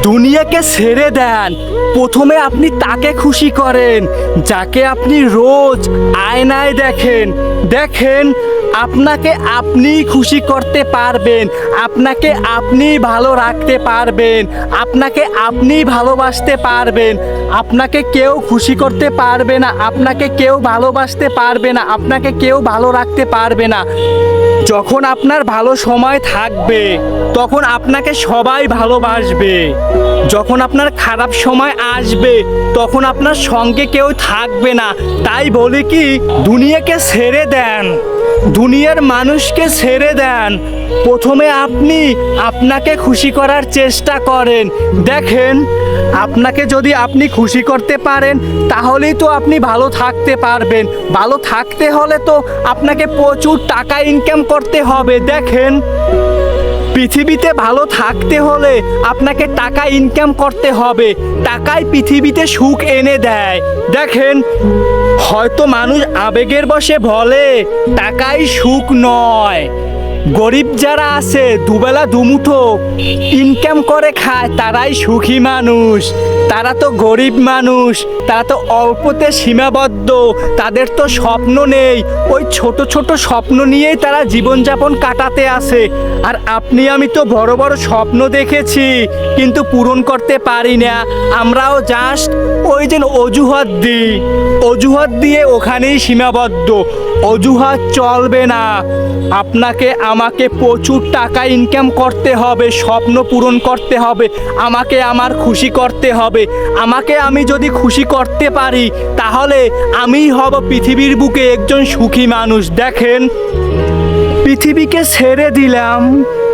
দুনিয়াকে ছেড়ে দেন। প্রথমে আপনি তাকে খুশি করেন যাকে আপনি রোজ আয়নায় দেখেন। দেখেন, আপনাকে আপনিই খুশি করতে পারবেন, আপনাকে আপনিই ভালো রাখতে পারবেন, আপনাকে আপনিই ভালোবাসতে পারবেন। আপনাকে কেউ খুশি করতে পারবে না, আপনাকে কেউ ভালোবাসতে পারবে না, আপনাকে কেউ ভালো রাখতে পারবে না। যখন আপনার ভালো সময় থাকবে তখন আপনাকে সবাই ভালোবাসবে। যখন আপনার খারাপ সময় আসবে তখন আপনার সঙ্গে কেউ থাকবে না। তাই বলি কি, দুনিয়াকে ছেড়ে দেন, দুনিয়ার মানুষকে ছেড়ে দেন। প্রথমে আপনি আপনাকে খুশি করার চেষ্টা করেন। দেখেন, আপনাকে যদি আপনি খুশি করতে পারেন তাহলেই তো আপনি ভালো থাকতে পারবেন। ভালো থাকতে হলে তো আপনাকে প্রচুর টাকা ইনকাম করতে হবে। দেখেন, পৃথিবীতে ভালো থাকতে হলে আপনাকে টাকা ইনকাম করতে হবে। টাকাই পৃথিবীতে সুখ এনে দেয়। দেখেন, হয়তো মানুষ আবেগের বশে বলে টাকাই সুখ নয়। গরিব যারা আছে দুবেলা দুমুঠো ইনকাম করে খায় তারাই সুখী মানুষ। তারা তো গরিব মানুষ, তারা তো অল্পতে সীমাবদ্ধ, তাদের তো স্বপ্ন নেই। ওই ছোট ছোট স্বপ্ন নিয়েই তারা জীবনযাপন কাটাতে আসে। আর আপনি আমি তো বড় বড় স্বপ্ন দেখেছি কিন্তু পূরণ করতে পারি না। আমরাও জাস্ট ওই যে অজুহাত দিয়ে ওখানেই সীমাবদ্ধ। অজুহাত চলবে না। আপনাকে আমাকে প্রচুর টাকা ইনকাম করতে হবে, স্বপ্ন পূরণ করতে হবে, আমাকে আমার খুশি করতে হবে। আমাকে আমি যদি খুশি করতে পারি তাহলে আমিই হব পৃথিবীর বুকে একজন সুখী মানুষ। দেখেন, পৃথিবীকে ছেড়ে দিলাম,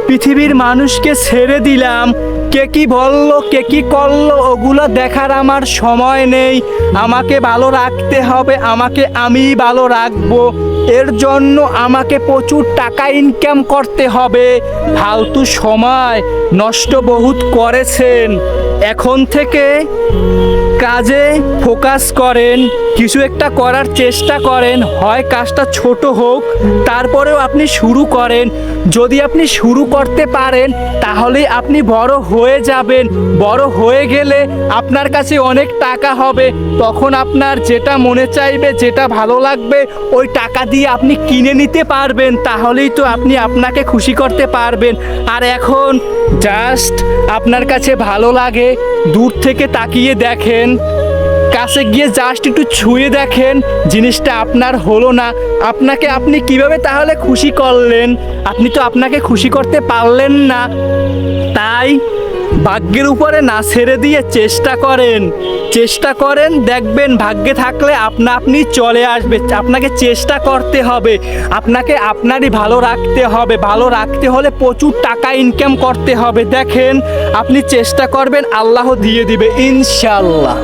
পৃথিবীর মানুষকে ছেড়ে দিলাম। কে কি বললো, কে কি করলো, ওগুলো দেখার আমার সময় নেই। আমাকে ভালো রাখতে হবে, আমাকে আমিই ভালো রাখবো। এর জন্য আমাকে প্রচুর টাকা ইনকাম করতে হবে। ফালতু সময় নষ্ট বহুত করেছেন। এখন থেকে কাজে ফোকাস করেন, কিছু একটা করার চেষ্টা করেন। হয় কাজটা ছোট হোক, তারপরেও আপনি শুরু করেন। যদি আপনি শুরু করতে পারেন তাহলে আপনি বড় হয়ে যাবেন। বড় হয়ে গেলে আপনার কাছে অনেক টাকা হবে। তখন আপনার যেটা মনে চাইবে, যেটা ভালো লাগবে, ওই টাকা দিয়ে আপনি কিনে নিতে পারবেন। তাহলেই তো আপনি আপনাকে খুশি করতে পারবেন। আর এখন জাস্ট আপনার কাছে ভালো লাগে, দূর থেকে তাকিয়ে দেখেন, কাছে গিয়ে জাস্ট একটু ছুঁয়ে দেখেন, জিনিসটা আপনার হলো না। আপনাকে আপনি কিভাবে তাহলে খুশি করলেন? আপনি তো আপনাকে খুশি করতে পারলেন না। তাই ভাগ্যের উপরে না ছেড়ে দিয়ে চেষ্টা করেন, দেখবেন ভাগ্যে থাকলে আপনি চলে আসবে। আপনাকে চেষ্টা করতে হবে, আপনাকে আপনারই ভালো রাখতে হবে। ভালো রাখতে হলে প্রচুর টাকা ইনকাম করতে হবে। দেখেন, আপনি চেষ্টা করবেন, আল্লাহ দিয়ে দিবে ইনশাআল্লাহ।